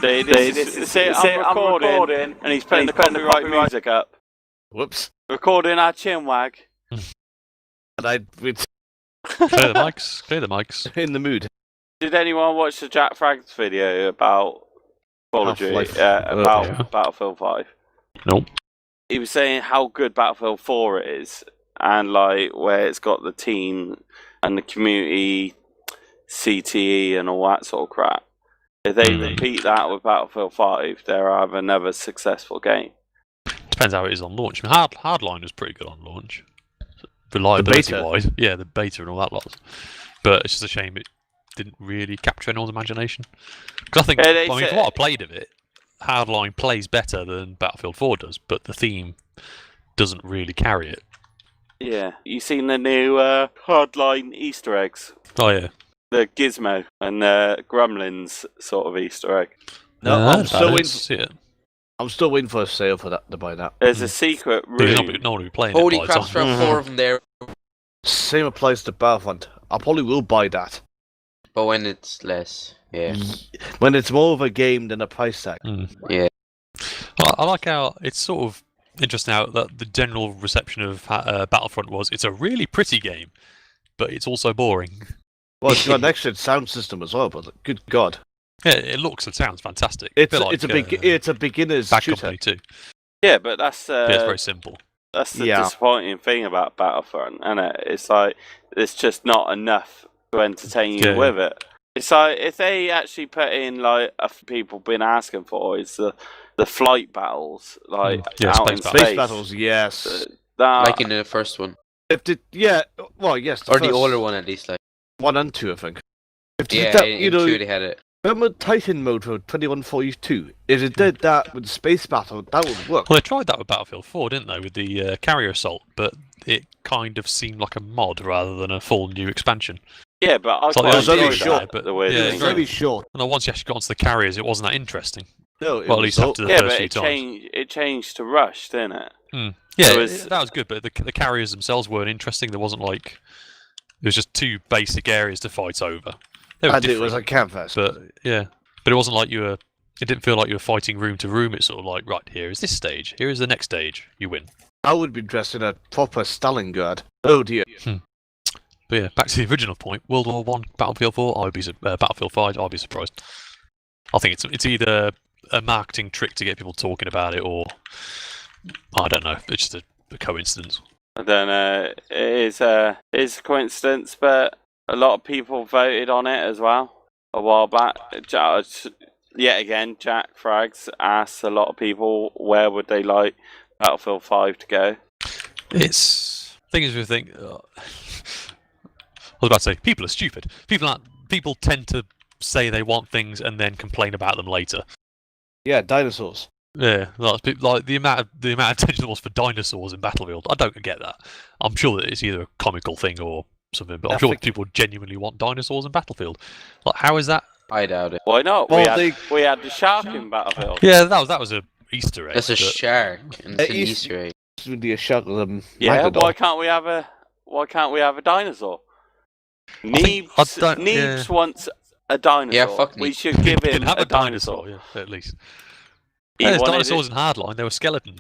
I'm recording, and he's playing the copyright music up. Whoops. Recording our Chinwag. And I would Clear the mics. in the mood. Did anyone watch the Jack Frags video about Battlefield 5? Nope. He was saying how good Battlefield 4 is, and like where it's got the team and the community, CTE, and all that sort of crap. If they repeat that with Battlefield 5, they'll have another successful game. Depends how it is on launch. I mean, Hardline was pretty good on launch, reliability-wise. Yeah, the beta and all that lot. But it's just a shame it didn't really capture anyone's imagination. Because I think, from what I played of it, Hardline plays better than Battlefield 4 does, but the theme doesn't really carry it. Yeah, you seen the new Hardline Easter eggs? Oh yeah. The Gizmo and Gremlins sort of Easter egg. No, I'm still waiting for a sale for that to buy that. There's a secret room. No one will be playing Holy it. crap, there are 4 of them there. Same applies to Battlefront. I probably will buy that. But when it's less, yeah. When it's more of a game than a price tag. Yeah. I like how it's sort of interesting now that the general reception of Battlefront was it's a really pretty game, but it's also boring. Well, it's got an extra sound system as well, but good God. Yeah, it looks and sounds fantastic. It's a beginner's Bad shooter. Company too. Yeah, but that's it's very simple. That's the disappointing thing about Battlefront, isn't it? It's like it's just not enough to entertain you with it. It's like if they actually put in like people been asking for is the flight battles, like out in space. Space battles, yes. Like in the first one. Yes. Or the older one at least, like. 1 and 2, I think. In 2 they had it. Remember Titan mode for 2142? If it did that with the space battle, that would work. Well, they tried that with Battlefield 4, didn't they, with the carrier assault, but it kind of seemed like a mod rather than a full new expansion. Yeah, but it was only short. It was very short. And then once you actually got onto the carriers, it wasn't that interesting. No, well, at least after the first few times. It changed to Rush, didn't it? Yeah, that was good, but the carriers themselves weren't interesting. There wasn't like... It was just 2 basic areas to fight over. It was a canvas. But it wasn't like you were. It didn't feel like you were fighting room to room. It's sort of like, right, here is this stage. Here is the next stage. You win. I would be dressed in a proper Stalingrad. Oh dear. But yeah, back to the original point. World War 1, Battlefield 4. Battlefield 5. I'd be surprised. I think it's either a marketing trick to get people talking about it, or I don't know. It's just a coincidence. I don't know. It is a coincidence, but a lot of people voted on it as well a while back. Yet again, Jack Frags asked a lot of people where would they like Battlefield 5 to go. Thing is, we think. I was about to say people are stupid. People tend to say they want things and then complain about them later. Yeah, dinosaurs. Yeah, like the amount of attention there was for dinosaurs in Battlefield. I don't get that. I'm sure that it's either a comical thing or something, but I'm sure people genuinely want dinosaurs in Battlefield. Like, how is that? I doubt it. Why not? We had the shark in Battlefield. Yeah, that was a Easter egg. That's a shark, and it's an Easter egg. It's really a shark with a Megalodon. Why can't we have a dinosaur? Neebs wants a dinosaur. Yeah, fuck we should give him have a dinosaur. Yeah, at least. There's dinosaurs in Hardline. There were skeleton,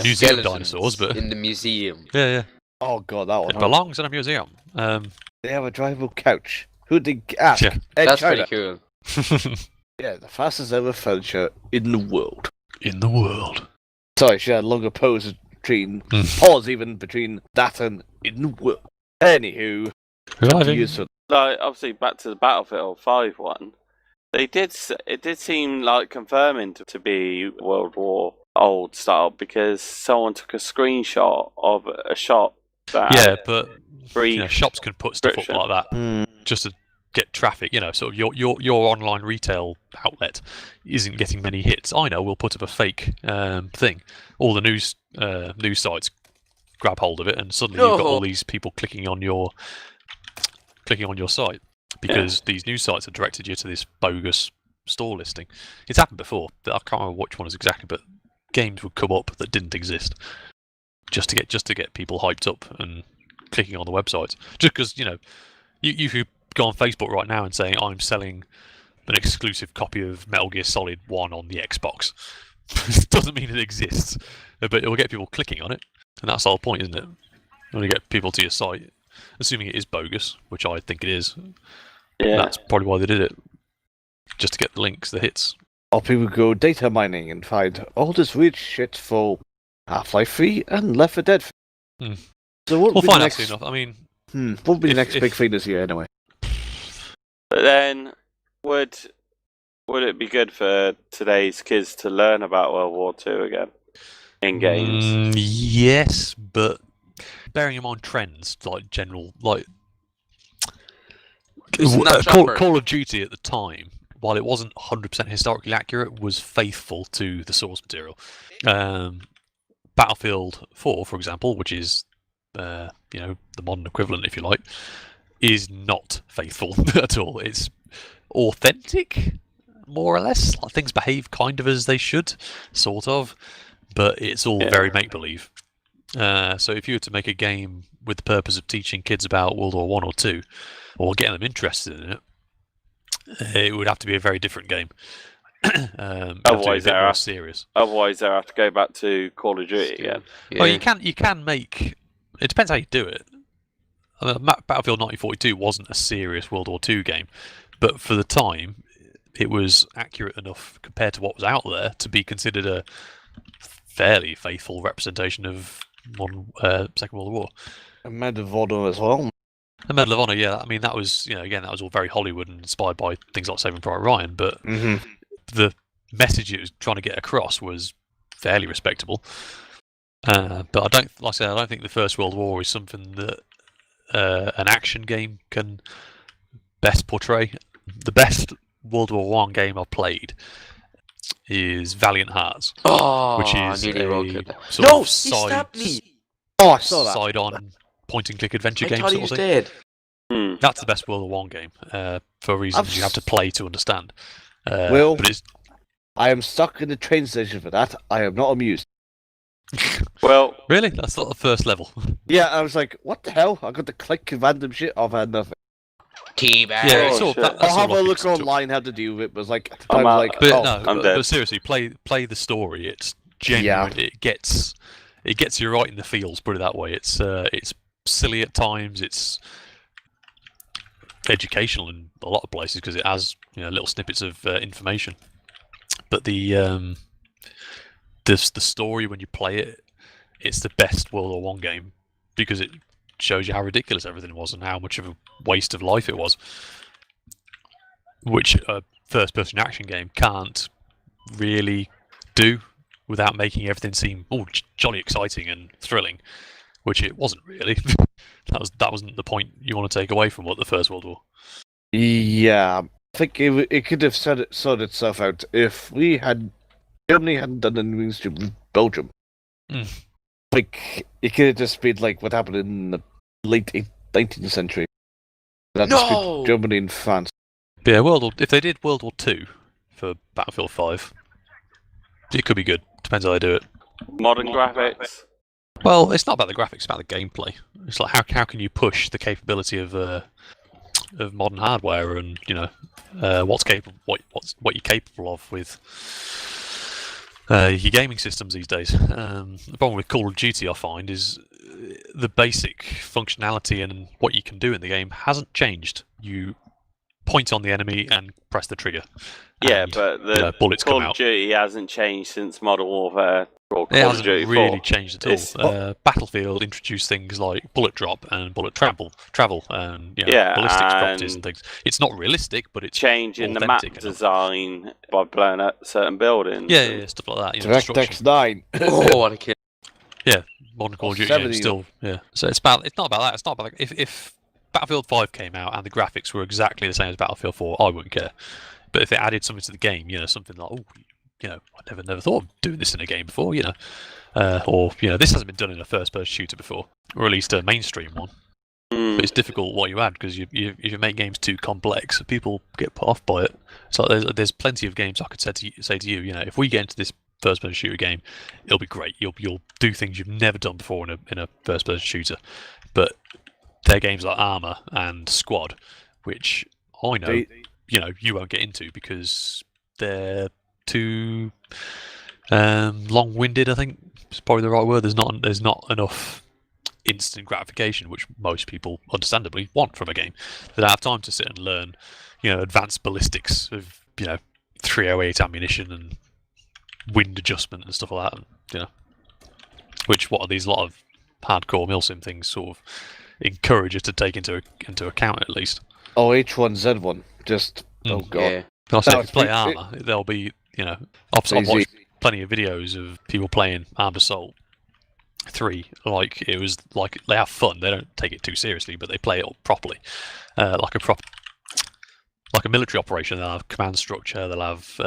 museum dinosaurs, but in the museum. Yeah. Oh god, that one. It belongs in a museum. They have a drivable couch. Who did ask? Yeah. That's pretty cool. Yeah, the fastest ever furniture in the world. In the world. Sorry, she had a longer pause between between that and in the world. Anywho, obviously back to the Battlefield 5 one. It did seem like confirming to be World War old style because someone took a screenshot of a shop. But shops can put stuff up like that just to get traffic. Sort of your online retail outlet isn't getting many hits. I know we'll put up a fake thing. All the news sites grab hold of it, and suddenly you've got all these people clicking on your site. Because these news sites have directed you to this bogus store listing. It's happened before. I can't remember which one is exactly, but games would come up that didn't exist, just to get people hyped up and clicking on the websites. Just because you could go on Facebook right now and saying I'm selling an exclusive copy of Metal Gear Solid 1 on the Xbox. Doesn't mean it exists, but it will get people clicking on it, and that's the whole point, isn't it? When you get people to your site, assuming it is bogus, which I think it is. Yeah. That's probably why they did it, just to get the links, the hits. Or people go data mining and find all this weird shit for Half-Life 3 and Left 4 Dead 3. Hmm. So what Well, would be fine, the that's next? enough. I mean, What would be the next if- big thing this year anyway? But then, would it be good for today's kids to learn about World War II again in games? Yes, but bearing in mind trends, like general, like Isn't that Call of Duty at the time, while it wasn't 100% historically accurate, was faithful to the source material. Battlefield 4, for example, which is the modern equivalent, if you like, is not faithful at all. It's authentic, more or less. Like, things behave kind of as they should, sort of, but it's all very make-believe. So if you were to make a game with the purpose of teaching kids about World War One or Two, or getting them interested in it, it would have to be a very different game. Otherwise, they're more serious. Otherwise, they'll have to go back to Call of Duty again. Yeah. Well, you can make. It depends how you do it. I mean, Battlefield 1942 wasn't a serious World War II game, but for the time, it was accurate enough compared to what was out there to be considered a fairly faithful representation of modern Second World War. A Medal of Honor as well. The Medal of Honor, yeah. I mean, that was again that was all very Hollywood and inspired by things like Saving Private Ryan, but the message it was trying to get across was fairly respectable. But I don't think the First World War is something that an action game can best portray. The best World War One game I've played is Valiant Hearts, which is a sort of stabbed me. Oh, I saw that. side-on point-and-click adventure I game thought he sort was of thing. dead. That's the best World War One game for reasons you have to play to understand. Will, but it's I am stuck in the train station for that. I am not amused. Well, really that's not the first level. Yeah, I was like, what the hell? I got to click random shit. I've had nothing. Teabag. Yeah, Oh, it's all, shit. that's I'll all have a I look think. online how to deal with it. But it was like, at the I'm time, I was out. like, But oh, no, I'm but dead. seriously, play the story. It's genuine. Yeah. It gets you right in the feels. Put it that way. It's silly at times. It's educational in a lot of places because it has little snippets of information. But the story when you play it, it's the best World War One game because it shows you how ridiculous everything was and how much of a waste of life it was, which a first-person action game can't really do without making everything seem jolly exciting and thrilling, which it wasn't really. that wasn't the point you want to take away from what the First World War. yeah. I think it could have sorted itself out if Germany hadn't done anything stupid with Belgium. Like, it could have just been like what happened in the late 19th century. That'd just be Germany and France. But yeah, if they did World War II for Battlefield 5, it could be good. Depends how they do it. modern graphics. Well, it's not about the graphics; it's about the gameplay. It's like how can you push the capability of modern hardware and what you're capable of with your gaming systems these days. The problem with Call of Duty, I find, is the basic functionality and what you can do in the game hasn't changed. You point on the enemy and press the trigger. Yeah, and, but the bullets come Call out. of Duty hasn't changed since Modern Warfare or It Call of hasn't Duty really 4. changed It's- at all. Battlefield introduced things like bullet drop and bullet travel and Yeah, ballistics properties and and things. It's not realistic, but it's Changing the map authentic enough. design by blowing up certain buildings. yeah, stuff like that. Destruction. DirectX 9. Oh, what a kid. Modern Call of Duty 70. games still, yeah. So it's not about that. It's not about if Battlefield 5 came out and the graphics were exactly the same as Battlefield 4, I wouldn't care. But if it added something to the game, something like, I never thought of doing this in a game before, or this hasn't been done in a first-person shooter before, or at least a mainstream one. But it's difficult what you add because if you make games too complex, people get put off by it. So there's plenty of games I could say to you, if we get into this first-person shooter game, it'll be great. You'll do things you've never done before in a first-person shooter. But they're games like Armour and Squad, which I know you won't get into because they're too long-winded. I think is probably the right word. There's not enough instant gratification, which most people understandably want from a game. They don't have time to sit and learn, advanced ballistics of 308 ammunition and wind adjustment and stuff like that. Which what are these lot of hardcore milsim things sort of encourage us to take into account at least. Oh, H1Z1, just oh god. Yeah. Also, No, if you play it- Armour, there'll be I've Easy. watched plenty of videos of people playing Armed Assault 3. Like it was like they have fun. They don't take it too seriously, but they play it properly, like a military operation. They'll have command structure. They'll have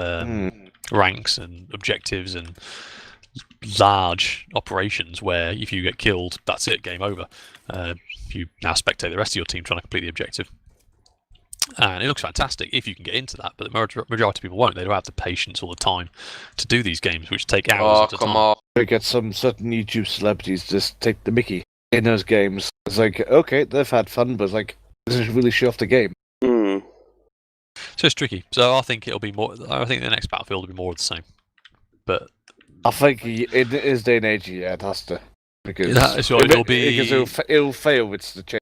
ranks and objectives and large operations where if you get killed, that's it, game over. You now spectate the rest of your team trying to complete the objective. And it looks fantastic if you can get into that, but the majority of people won't. They don't have the patience or the time to do these games, which take hours Oh, at a come time. on. We get some certain YouTube celebrities just take the mickey in those games. It's like, okay, they've had fun, but like, this is really show off the game. So it's tricky. So I think it'll be more. I think the next Battlefield will be more of the same. But I think in this day and age, yeah, it has to. Because it'll be. because it'll fail, it's the change.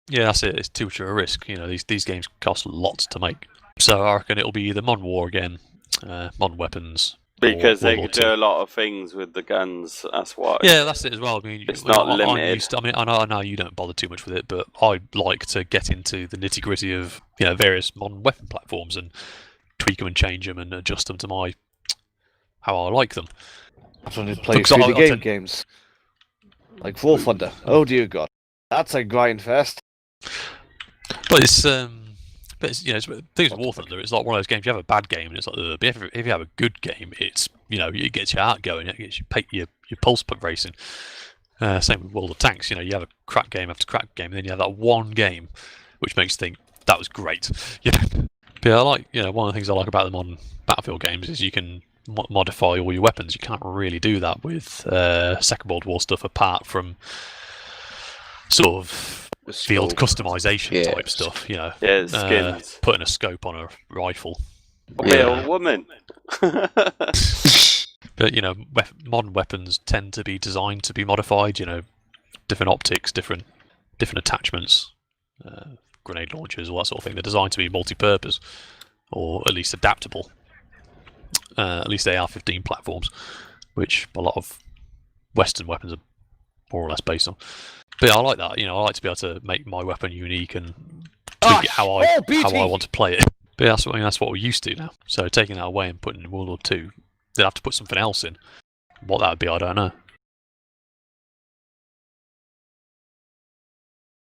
Yeah, that's it. It's too much of a risk. These games cost lots to make. So I reckon it'll be either Modern War again, Modern Weapons. Because they World War could do a lot of things with the guns, that's why. Yeah, that's it as well. I mean, It's not limited. I know you don't bother too much with it, but I like to get into the nitty gritty of various modern weapon platforms and tweak them and change them and adjust them to how I like them. That's when you play Because 3D games. Like War Thunder. Oh dear god. That's a grind fest. But it's things with War Thunder. It's like one of those games. You have a bad game, and it's like, but if you have a good game, it's it gets your heart going. It gets your pulse racing. Same with World of Tanks. You have a crap game after crap game, and then you have that one game, which makes you think that was great. But I like one of the things I like about the modern Battlefield games is you can modify all your weapons. You can't really do that with Second World War stuff, apart from sort of field customization type stuff, Yeah, skins. putting a scope on a rifle. Real woman. But modern weapons tend to be designed to be modified. Different optics, different attachments, grenade launchers, all that sort of thing. They're designed to be multi-purpose, or at least adaptable. At least AR-15 platforms, which a lot of Western weapons are more or less based on. But I like that. I like to be able to make my weapon unique and tweak it how I want to play it. But that's what we're used to now. So taking that away and putting it in World War II, they'd have to put something else in. What that would be, I don't know.